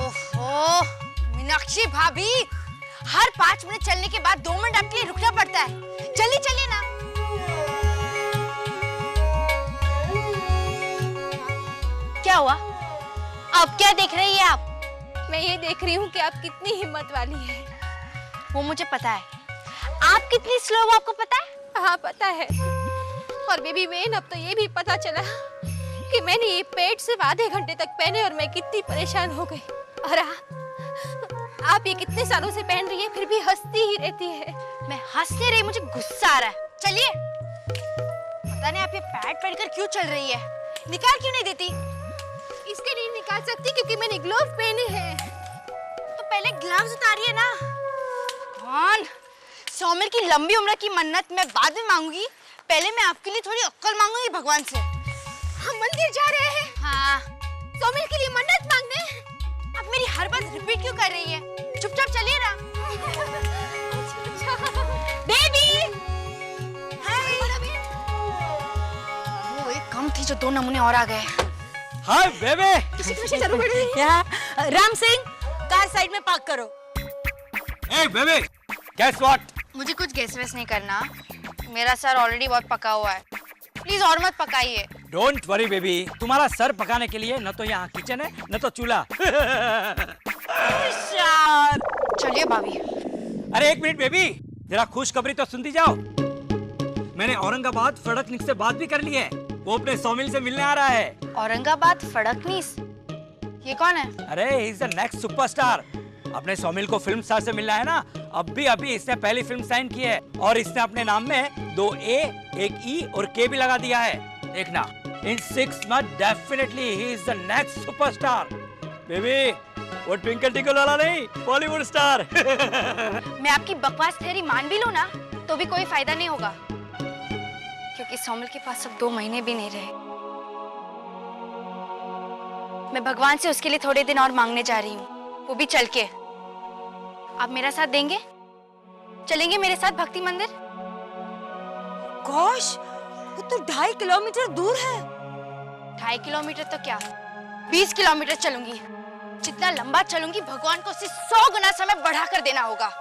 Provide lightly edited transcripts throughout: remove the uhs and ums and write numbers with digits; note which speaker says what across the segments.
Speaker 1: ओहो, मीनाक्षी भाभी, हर 5 मिनट चलने के बाद 2 मिनट आपके लिए रुकना पड़ता है। जल्दी चलिए ना। क्या हुआ? अब क्या देख रही है आप?
Speaker 2: मैं ये देख रही हूँ कि आप कितनी हिम्मत वाली है।
Speaker 1: वो मुझे पता है। आप कितनी स्लो हो आपको पता है?
Speaker 2: हाँ पता है। और बेबी वेन, अब तो ये भी पता चला कि मैंने ये पेट सिर्फ आधे घंटे तक पहने और मैं कितनी परेशान हो गई। और आप ये कितने सालों से पहन रही है फिर भी हंसती ही रहती है।
Speaker 1: मैं हंस नहीं रही, मुझे गुस्सा आ रहा है। चलिए। पता नहीं आप ये पैड पहनकर क्यों चल रही है, निकाल क्यों नहीं देती?
Speaker 2: इसके नहीं निकाल सकती क्योंकि मैंने ग्लोव पहने हैं।
Speaker 1: तो पहले ग्लव्स उतारिए ना। कौन? 100 मील की लंबी उम्र की मन्नत मैं बाद में मांगूंगी, पहले मैं आपके लिए थोड़ी अक्ल मांगूंगी भगवान से।
Speaker 2: हम मंदिर जा रहे हैं।
Speaker 1: हाँ।
Speaker 2: 100 मील के लिए मन्नत मांगने।
Speaker 1: आप मेरी हर बात रिपीट क्यों कर रही है? चुपचाप चलिए ना। बेबी। वो एक कम थी जो 2 नमूने और आ गए।
Speaker 3: हाय बेबे।
Speaker 2: किसी की जरूरत पड़ रही
Speaker 1: क्या? राम सिंह, कार साइड में पार्क करो।
Speaker 3: ए बेबे, guess what?
Speaker 1: मुझे कुछ गेस वेस नहीं करना, मेरा सर ऑलरेडी बहुत पका हुआ है, प्लीज और मत पकाइए।
Speaker 3: डोंट वरी बेबी, तुम्हारा सर पकाने के लिए न तो यहाँ किचन है न तो चूल्हा।
Speaker 1: चलिए भाभी।
Speaker 3: अरे एक मिनट बेबी, जरा खुशखबरी तो सुनती जाओ। मैंने औरंगाबाद फड़कनिक से बात भी कर ली है, वो अपने 100 मील से मिलने आ रहा है।
Speaker 1: औरंगाबाद फड़कनीस? ये कौन है?
Speaker 3: अरे he is the next superstar. अपने 100 मील को फिल्म स्टार से मिलना है ना, अभी इसने पहली फिल्म साइन की है और इसने अपने नाम में 2 A, 1 E और K भी लगा दिया है। देखना, इन 6 months definitely he is the next superstar. Baby, वो ट्विंकल टिंकल वाला नहीं, बॉलीवुड स्टार।
Speaker 1: मैं आपकी बकवास थ्योरी मान भी लूं ना, तो भी कोई फायदा नहीं होगा, क्योंकि 100 मील के पास अब 2 महीने भी नहीं रहे। मैं भगवान से उसके लिए थोड़े दिन और मांगने जा रही हूँ, वो भी चल के। आप मेरा साथ देंगे? चलेंगे मेरे साथ भक्ति मंदिर?
Speaker 4: गोश, वो तो 2.5 किलोमीटर दूर है।
Speaker 1: 2.5 किलोमीटर तो क्या, 20 किलोमीटर चलूंगी। जितना लंबा चलूंगी भगवान को उससे 100 गुना समय बढ़ा कर देना होगा।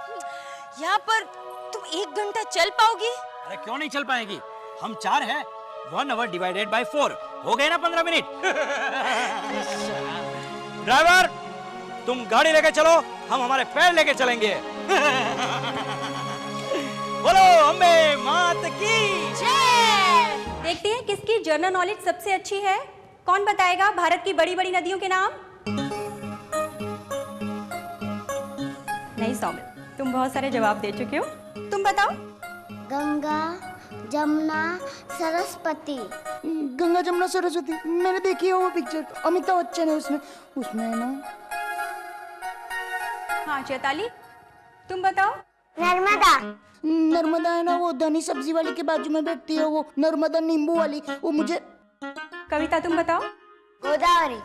Speaker 4: यहाँ पर तुम 1 घंटा चल पाओगी?
Speaker 3: अरे क्यों नहीं चल पाएगी, हम 4 हैं। 1 hour डिवाइडेड बाय 4 हो गए ना 15 मिनट। ड्राइवर, तुम गाड़ी लेके चलो, हम हमारे पैर लेके चलेंगे। बोलो अम्बे मात की
Speaker 1: जय।
Speaker 5: देखते हैं किसकी जनरल नॉलेज सबसे अच्छी है। कौन बताएगा भारत की बड़ी बड़ी नदियों के नाम? नहीं सौमिल, तुम बहुत सारे जवाब दे चुके हो, तुम बताओ।
Speaker 6: गंगा, जमुना, सरस्वती।
Speaker 7: गंगा जमुना सरस्वती, मैंने देखी है वो पिक्चर, अमिताभ बच्चन है उसमें है ना।
Speaker 5: हाँ चैताली, तुम बताओ।
Speaker 6: नर्मदा।
Speaker 7: नर्मदा है ना, वो धनी सब्जी वाली के बाजू में बैठती है, वो नर्मदा नींबू वाली, वो मुझे।
Speaker 5: कविता तुम बताओ।
Speaker 6: गोदावरी।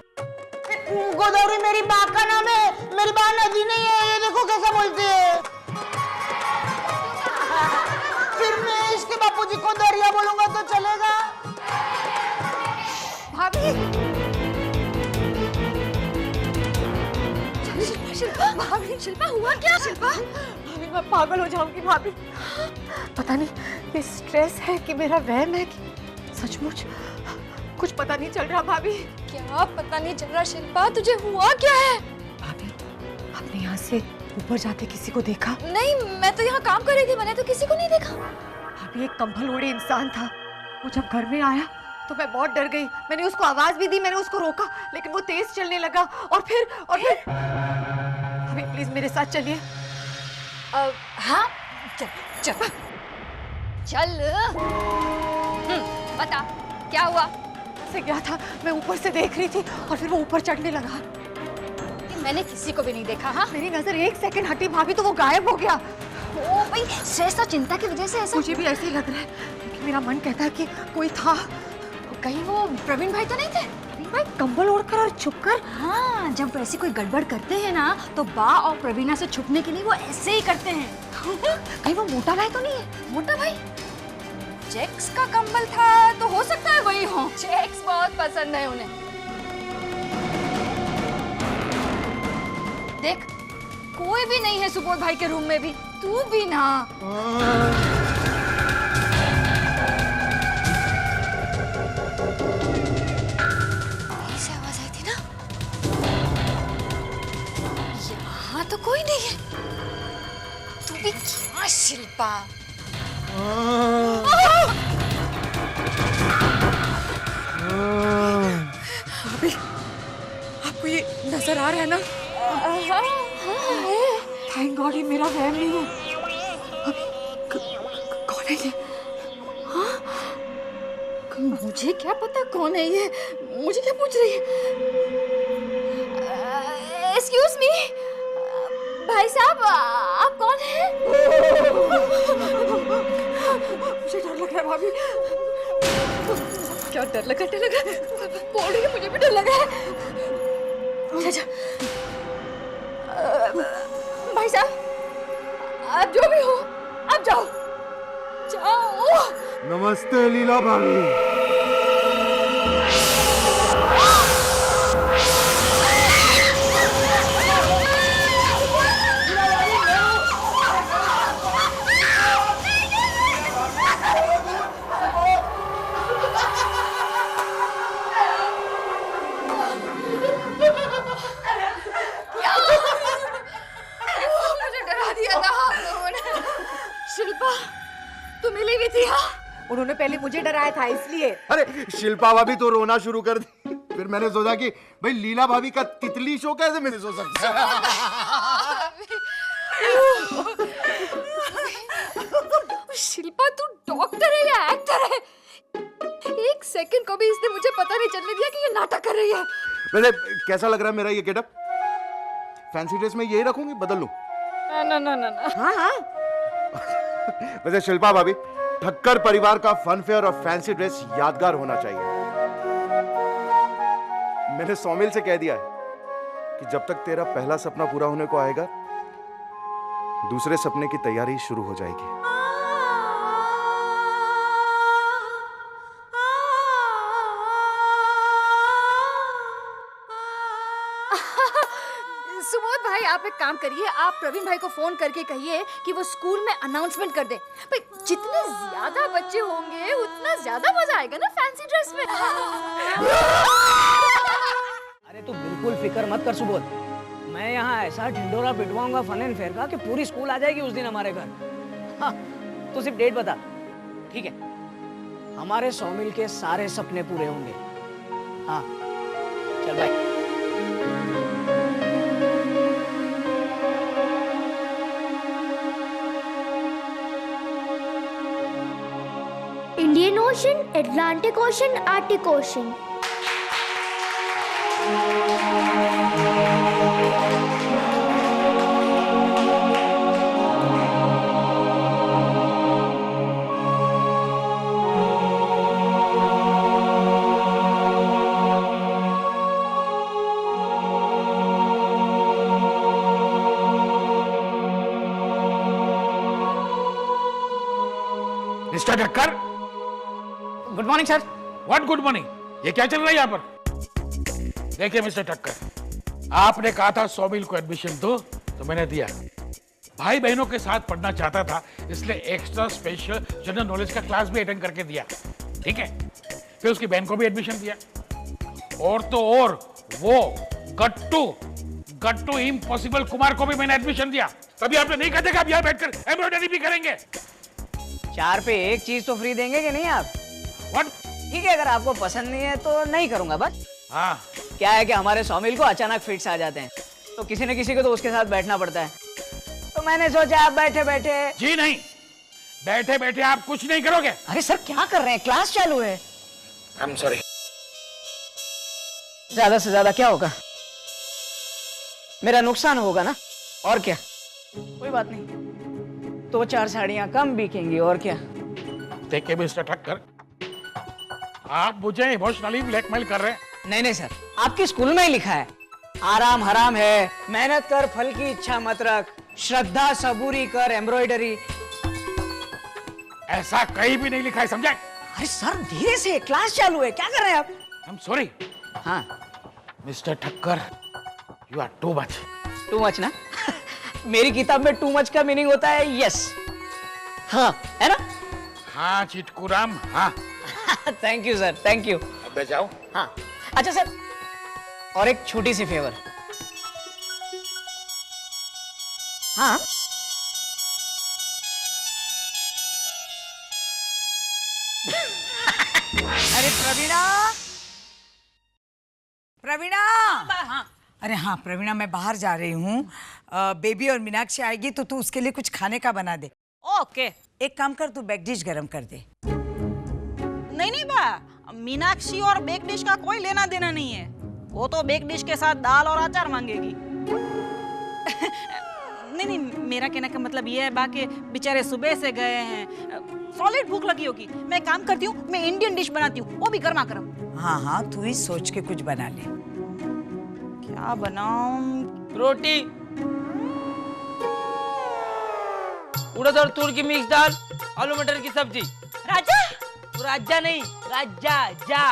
Speaker 7: गोदावरी मेरी माँ का नाम है, मेरी माँ नदी नहीं है, ये देखो कैसा बोलते हैं। फिर मैं इसके बापूजी को दरिया बोलूंगा तो चलेगा?
Speaker 2: भाभी, शिल्पा, भाभी, शिल्पा हुआ क्या? शिल्पा, भाभी मैं पागल हो जाऊंगी भाभी। पता नहीं ये स्ट्रेस है कि मेरा वहम है कि सचमुच कुछ पता नहीं चल रहा भाभी। क्या पता नहीं चल रहा शिल्पा, तुझे हुआ क्या है? भाभी, आपने यहाँ से ऊपर जाते किसी को देखा? नहीं, मैं तो यहाँ काम कर रही थी, मैंने तो किसी को नहीं देखा। भाभी, एक कंबल ओढ़े इंसान था, वो जब घर में आया तो मैं बहुत डर गई। मैंने उसको आवाज भी दी, मैंने उसको रोका, लेकिन वो तेज चलने लगा और फिर भाभी प्लीज मेरे साथ चलिए। हाँ चल चल चल। बता क्या हुआ? से गया था, मैं ऊपर से देख रही थी और फिर वो ऊपर चढ़ने लगा। मैंने किसी को भी नहीं देखा। हाँ, मेरी नजर 1 सेकंड हटी भाभी तो वो गायब हो गया। ओ भाई, स्ट्रेस और चिंता की वजह से ऐसा। मुझे भी ऐसे ही लग रहा है, क्योंकि मेरा मन कहता है कि कोई था। कहीं वो प्रवीण भाई तो नहीं थे? प्रवीण भाई कंबल ओढ़कर और छुपकर। हाँ, जब ऐसी कोई गड़बड़ करते हैं ना तो बा और प्रवीणा से छुपने के लिए वो ऐसे ही करते हैं। कहीं वो मोटा भाई तो नहीं है? मोटा भाई चेक्स का कंबल था तो हो सकता है वही हो। चेक्स बहुत पसंद है उन्हें।
Speaker 1: देख, कोई भी नहीं है सुबोध भाई के रूम में भी, तू भी ना। ऐसे आवाज आई थी ना, यहाँ तो कोई नहीं है। तू भी क्या शिल्पा?
Speaker 2: भाभी, आपको ये नजर आ रहा है ना? थैंक गॉड ये मेरा वहम नहीं है। कौन है ये?
Speaker 1: मुझे क्या पता कौन है ये? मुझे क्या पूछ रही है? एक्सक्यूज मी, भाई साहब, आप कौन हैं?
Speaker 2: मुझे डर लग रहा है भाभी। क्या डर लगा? बोल रही है, मुझे भी डर लगा है।
Speaker 1: अच्छा, भाई साहब, आप जो भी हो, आप जाओ जाओ।
Speaker 8: नमस्ते लीला भाभी।
Speaker 1: मुझे डरा दिया था आप लोगों ने। शिल्पा, तू मिली भी थी? हाँ,
Speaker 2: उन्होंने पहले मुझे डराया था इसलिए।
Speaker 8: अरे शिल्पा भाभी तो रोना शुरू कर दी। फिर मैंने सोचा कि भाई लीला भाभी का तितली शो कैसे मैंने सोच सकता।
Speaker 1: शिल्पा, तू डॉक्टर है या एक्टर है? एक सेकंड को भी इसने मुझे पता नहीं चलने दिया कि ये नाटक कर रही है।
Speaker 8: वैसे कैसा लग रहा है मेरा ये गेटअप? फैंसी ड्रेस में यही रखूंगी, बदल लूं?
Speaker 1: ना।
Speaker 2: हाँ।
Speaker 8: वैसे शिल्पा भाभी, ठक्कर परिवार का फन फेयर और फैंसी ड्रेस यादगार होना चाहिए। मैंने सौमिल से कह दिया है कि जब तक तेरा पहला सपना पूरा होने को आएगा, दूसरे सपने की तैयारी शुरू हो जाएगी।
Speaker 1: सुबोध भाई, आप एक काम करिए, आप प्रवीण भाई को फोन करके कहिए कि वो स्कूल में अनाउंसमेंट कर दे। भाई, जितने ज्यादा बच्चे होंगे उतना ज्यादा मजा आएगा ना फैंसी ड्रेस में।
Speaker 9: अरे तू बिल्कुल फिक्र मत कर सुबोध, मैं यहाँ ऐसा ढिंडोरा पिटवाऊंगा फन एंड फेयर का कि पूरी स्कूल आ जाएगी उस दिन हमारे घर। हाँ, तू सिर्फ डेट बता, ठीक है? हमारे सौमिल के सारे सपने पूरे होंगे। हाँ, चल भाई।
Speaker 6: Indian ocean, Atlantic ocean, Arctic ocean.
Speaker 10: Mister Thakkar,
Speaker 9: good morning sir.
Speaker 10: What good morning? ये क्या चल रहा है यहाँ पर? देखिए मिस्टर ठक्कर, आपने कहा था सौमिल को एडमिशन दो, तो मैंने दिया। भाई बहनों के साथ पढ़ना चाहता था, इसलिए एक्स्ट्रा स्पेशल जनरल नॉलेज का क्लास भी अटेंड करके दिया, ठीक है? फिर उसकी बहन को भी एडमिशन दिया। और तो और वो गट्टू इम्पॉसिबल कुमार को भी मैंने एडमिशन दिया। तभी आपने नहीं कहा था कि आप यहाँ बैठकर एम्ब्रॉयडरी भी करेंगे।
Speaker 9: 4 पे 1 चीज तो फ्री देंगे कि नहीं आप?
Speaker 10: व्हाट?
Speaker 9: ठीक है, अगर आपको पसंद नहीं है तो नहीं करूंगा बस।
Speaker 10: हाँ,
Speaker 9: क्या है कि हमारे सौमिल को अचानक फिट्स आ जाते हैं, तो किसी न किसी को तो उसके साथ बैठना पड़ता है। तो मैंने सोचा आप बैठे बैठे।
Speaker 10: जी नहीं, बैठे बैठे आप कुछ नहीं करोगे।
Speaker 9: अरे सर क्या कर रहे हैं, क्लास चालू है।
Speaker 10: आई एम सॉरी।
Speaker 9: ज्यादा से ज्यादा क्या होगा, मेरा नुकसान होगा ना, और क्या? कोई बात नहीं, 2-4 साड़ियां कम बिकेंगी, और क्या?
Speaker 10: देखिए मिस्टर ठक्कर, आप मुझे इमोशनली ब्लैकमेल कर रहे हैं।
Speaker 9: नहीं सर, आपके स्कूल में ही लिखा है, आराम हराम है, मेहनत कर फल की इच्छा मत रख, श्रद्धा सबूरी कर एम्ब्रॉयडरी।
Speaker 10: ऐसा कहीं भी नहीं लिखा है, समझे?
Speaker 9: अरे सर धीरे से, क्लास चालू है, क्या कर रहे हैं आप?
Speaker 10: I am sorry.
Speaker 9: हाँ,
Speaker 10: mister Thakkar, you are too much.
Speaker 9: Too much ना? मेरी किताब में टू मच का मीनिंग होता है यस। हाँ, है ना?
Speaker 10: हाँ चिटकुराम, हाँ।
Speaker 9: Thank you sir, thank you.
Speaker 10: अब जाओ।
Speaker 9: हाँ, अच्छा सर, और एक छोटी सी फेवर। हाँ,
Speaker 11: अरे प्रवीणा, प्रवीणा।
Speaker 9: हाँ।
Speaker 11: अरे हाँ प्रवीणा, मैं बाहर जा रही हूँ। बेबी और मीनाक्षी आएगी तो तू उसके लिए कुछ खाने का बना दे।
Speaker 12: ओके।
Speaker 11: एक काम कर, तू बैक डिश गरम कर दे।
Speaker 12: नहीं नहीं बा, मीनाक्षी और बेक डिश का कोई लेना देना नहीं है। वो तो बेक डिश के साथ दाल और अचार मांगेगी। नहीं नहीं, मेरा कहने का मतलब ये है बा कि बेचारे सुबह से गए हैं, सॉलिड भूख लगी होगी। मैं काम करती हूँ, मैं इंडियन डिश बनाती हूँ, वो भी गर्मा गर्म।
Speaker 11: हाँ हाँ, तू ही सोच के कुछ बना ले।
Speaker 12: क्या बनाऊं?
Speaker 3: रोटी, उड़द और तूर की मिक्स दाल, आलू मटर की सब्जी।
Speaker 12: राजा?
Speaker 3: राजा नहीं, राजा जा।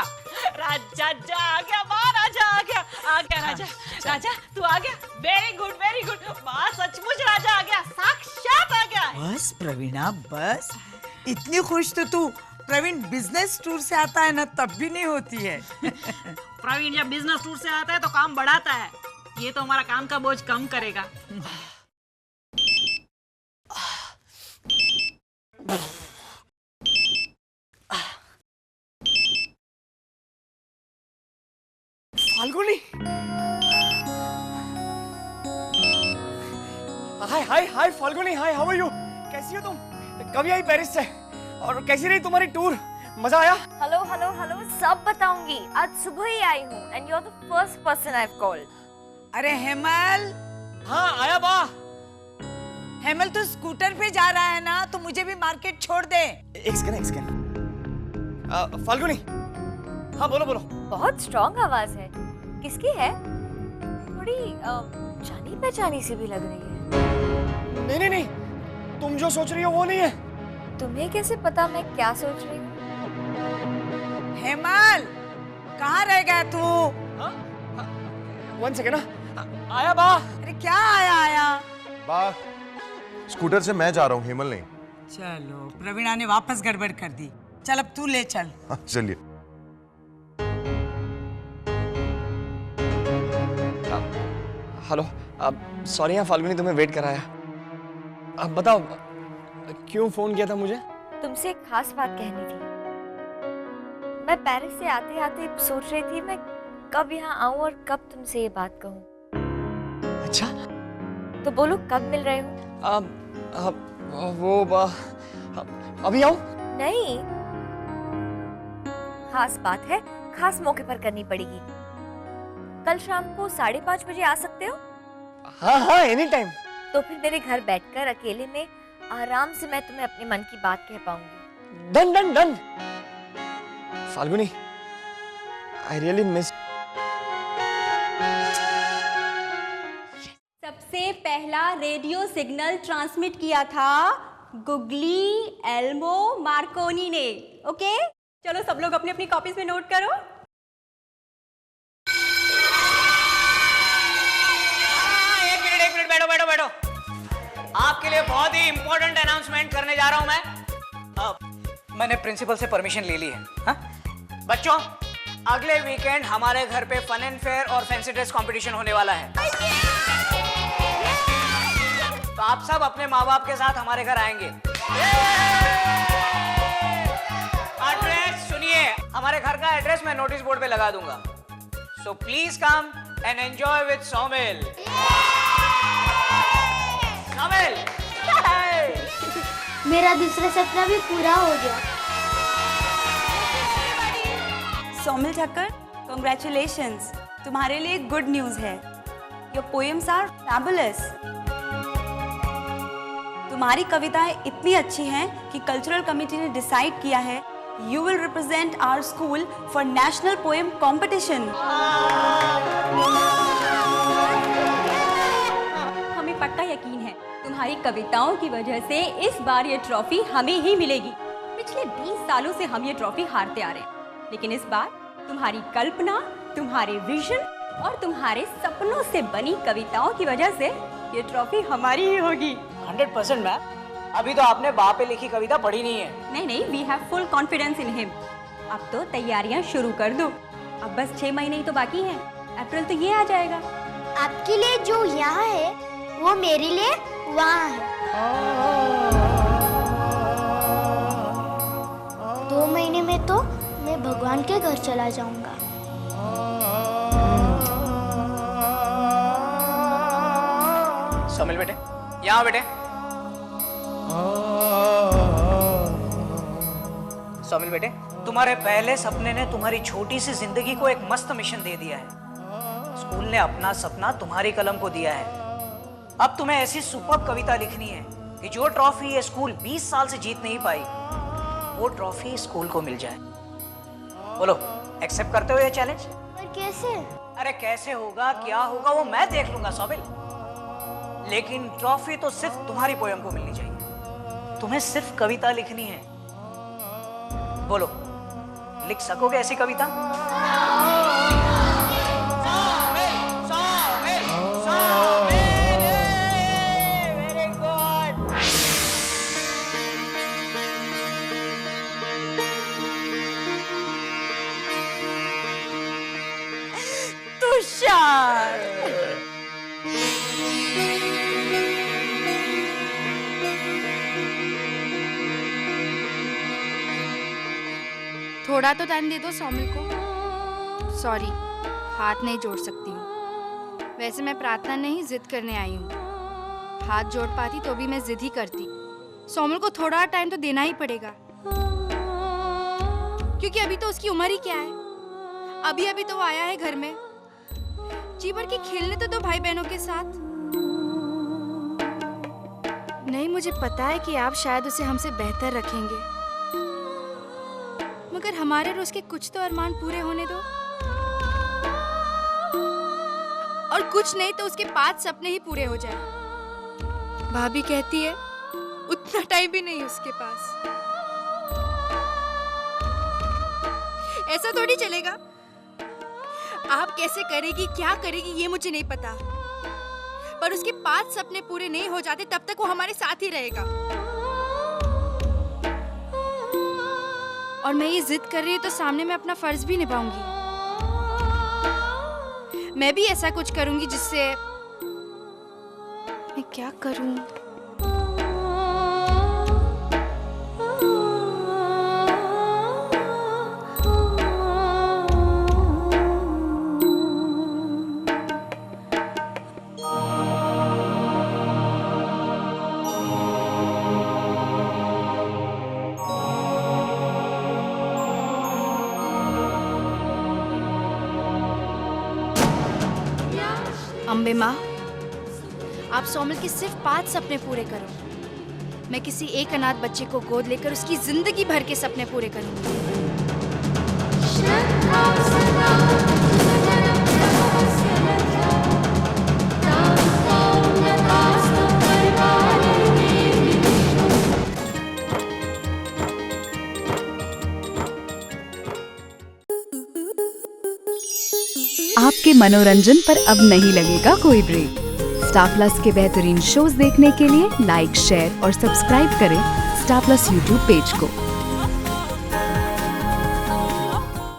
Speaker 12: राजा जा आ गया, वाह राजा आ गया, आ गया राजा। राजा तू आ गया, वेरी गुड वेरी गुड। वाह सचमुच राजा आ गया, साक्षात आ गया।
Speaker 11: बस प्रवीणा बस, इतनी खुश तो तू प्रवीण बिजनेस टूर से आता है ना तब भी नहीं होती है।
Speaker 12: प्रवीण जब बिजनेस टूर से आता है तो काम बढ़ाता है, ये तो हमारा काम का बोझ कम करेगा।
Speaker 9: Falguni, hi hi hi Falguni, hi how are you? कैसी हो तुम? कब आई पेरिस से? और कैसी रही तुम्हारी टूर? मजा आया?
Speaker 1: हेलो हेलो हेलो, सब बताऊंगी। आज सुबह ही आई हूँ and you are the first person I have called.
Speaker 11: अरे हेमल।
Speaker 9: हाँ आया बा।
Speaker 11: हेमल तू स्कूटर पे जा रहा है ना, तो मुझे भी मार्केट छोड़ दे।
Speaker 9: एक सेकंड। फाल्गुनी, हाँ बोलो बोलो।
Speaker 1: बहुत स्ट्रॉन्ग आवाज है, किसकी है? थोड़ी जानी पहचानी सी भी लग रही है।
Speaker 9: नहीं नहीं नहीं, तुम जो सोच रही हो वो नहीं है।
Speaker 1: तुम्हें कैसे पता मैं क्या सोच रही हूँ?
Speaker 11: हेमल, कहाँ रह गया तू?
Speaker 9: वन सेकंड ना, आया बा।
Speaker 11: अरे क्या आया?
Speaker 8: बा, स्कूटर से मैं जा रहा हूँ, हेमल नहीं।
Speaker 11: चलो, प्रवीणा ने वापस गड़बड़ कर दी। चल अब तू ले चल।
Speaker 8: चलिए।
Speaker 9: हेलो, अब सॉरी यार फाल्गुनी, तुम्हें वेट कराया। अब बताओ क्यों फोन किया था मुझे?
Speaker 1: तुमसे एक खास बात कहनी थी। मैं पेरिस से आते आते सोच रही थी मैं कब यहाँ आऊँ और कब तुमसे ये बात कहूँ।
Speaker 9: अच्छा,
Speaker 1: तो बोलो कब मिल रहे हो?
Speaker 9: अभी आऊँ?
Speaker 1: नहीं, खास बात है, खास मौके पर करनी पड़ेगी। कल शाम को 5:30 बजे आ सकते हो?
Speaker 9: हाँ हाँ, एनी टाइम।
Speaker 1: तो फिर मेरे घर बैठकर अकेले में आराम से मैं तुम्हें अपने मन की बात कह पाऊंगी।
Speaker 9: Done done done. Falguni, I really miss.
Speaker 5: सबसे पहला रेडियो सिग्नल ट्रांसमिट किया था गुगली एल्मो मार्कोनी ने। ओके, चलो सब लोग अपनी अपनी कॉपीज में नोट करो।
Speaker 3: एक मिनट बैठो। आपके लिए बहुत ही इंपॉर्टेंट अनाउंसमेंट करने जा रहा हूं मैं। मैंने प्रिंसिपल से परमिशन ले ली है। हाँ? बच्चों, अगले वीकेंड हमारे घर पे फन एंड फेयर और फैंसी ड्रेस कंपटीशन होने वाला है। तो आप सब अपने माँ बाप के साथ हमारे घर आएंगे। एड्रेस सुनिए, हमारे घर का एड्रेस मैं नोटिस बोर्ड पे लगा दूंगा। So please come and enjoy with Somil. Somil,
Speaker 6: मेरा दूसरा सपना भी पूरा हो गया।
Speaker 5: सोमिल ठक्कर, कॉन्ग्रेचुलेशंस, तुम्हारे लिए गुड न्यूज है। Your poems are fabulous. तुम्हारी कविताएं इतनी अच्छी हैं कि कल्चरल कमेटी ने डिसाइड किया है you will represent our school for national poem competition. हमें पक्का यकीन है तुम्हारी कविताओं की वजह से इस बार ये ट्रॉफी हमें ही मिलेगी। पिछले 20 सालों से हम ये ट्रॉफी हारते आ रहे हैं, लेकिन इस बार तुम्हारी कल्पना, तुम्हारे विजन, और तुम्हारे सपनों से बनी कविताओं की वजह से ये ट्रॉफी हमारी ही होगी।
Speaker 9: 100% मैम। अभी तो आपने बाप पे लिखी कविता पढ़ी नहीं है।
Speaker 5: नहीं, we have full confidence in him. अब तो तैयारियां शुरू कर दो। अब बस 6 महीने ही तो बाकी हैं। अप्रैल तो ये आ जाएगा।
Speaker 6: आपके लिए जो यहाँ है वो मेरे लिए वहाँ है। 2 महीने में तो मैं भगवान के घर चला जाऊंगा।
Speaker 9: सोमिल बेटे, यहाँ बेटे। सोमिल बेटे, तुम्हारे पहले सपने ने तुम्हारी छोटी सी जिंदगी को एक मस्त मिशन दे दिया है। स्कूल ने अपना सपना तुम्हारी कलम को दिया है। अब तुम्हें ऐसी सुपर्ब कविता लिखनी है कि जो ट्रॉफी ये स्कूल 20 साल से जीत नहीं पाई, वो ट्रॉफी स्कूल को मिल जाए। बोलो, एक्सेप्ट करते हो ये चैलेंज?
Speaker 6: पर कैसे?
Speaker 9: अरे कैसे होगा, क्या होगा, वो मैं देख लूंगा सोमिल। लेकिन ट्रॉफी तो सिर्फ तुम्हारी पोयम को मिलनी चाहिए। तुम्हें सिर्फ कविता लिखनी है। बोलो, लिख सकोगे ऐसी कविता?
Speaker 12: तुषार,
Speaker 1: थोड़ा तो टाइम दे दो सोमिल को। सॉरी, हाथ नहीं जोड़ सकती हूँ। वैसे मैं प्रार्थना नहीं जिद करने आई हूँ। हाथ जोड़ पाती तो भी मैं जिद ही करती। सोमिल को थोड़ा टाइम तो देना ही पड़ेगा, क्योंकि अभी तो उसकी उम्र ही क्या है। अभी अभी तो वो आया है घर में। जी भर के खेलने तो दो भाई बहनों के साथ। नहीं, मुझे पता है कि आप शायद उसे हमसे बेहतर रखेंगे, मगर हमारे रोज के कुछ तो अरमान पूरे होने दो। और कुछ नहीं तो उसके 5 सपने ही पूरे हो जाए। भाभी कहती है उतना टाइम भी नहीं उसके पास। ऐसा थोड़ी चलेगा। आप कैसे करेगी, क्या करेगी, ये मुझे नहीं पता, पर उसके 5 सपने पूरे नहीं हो जाते तब तक वो हमारे साथ ही रहेगा। और मैं ये जिद कर रही हूँ तो सामने मैं अपना फर्ज भी निभाऊंगी। मैं भी ऐसा कुछ करूंगी जिससे मैं क्या करूं? अम्बे माँ, आप सोमिल के सिर्फ 5 सपने पूरे करो। मैं किसी एक अनाथ बच्चे को गोद लेकर उसकी जिंदगी भर के सपने पूरे करूंगी।
Speaker 13: आपके मनोरंजन पर अब नहीं लगेगा कोई ब्रेक। स्टार प्लस के बेहतरीन शोज देखने के लिए लाइक, शेयर और सब्सक्राइब करें स्टार प्लस यूट्यूब पेज को।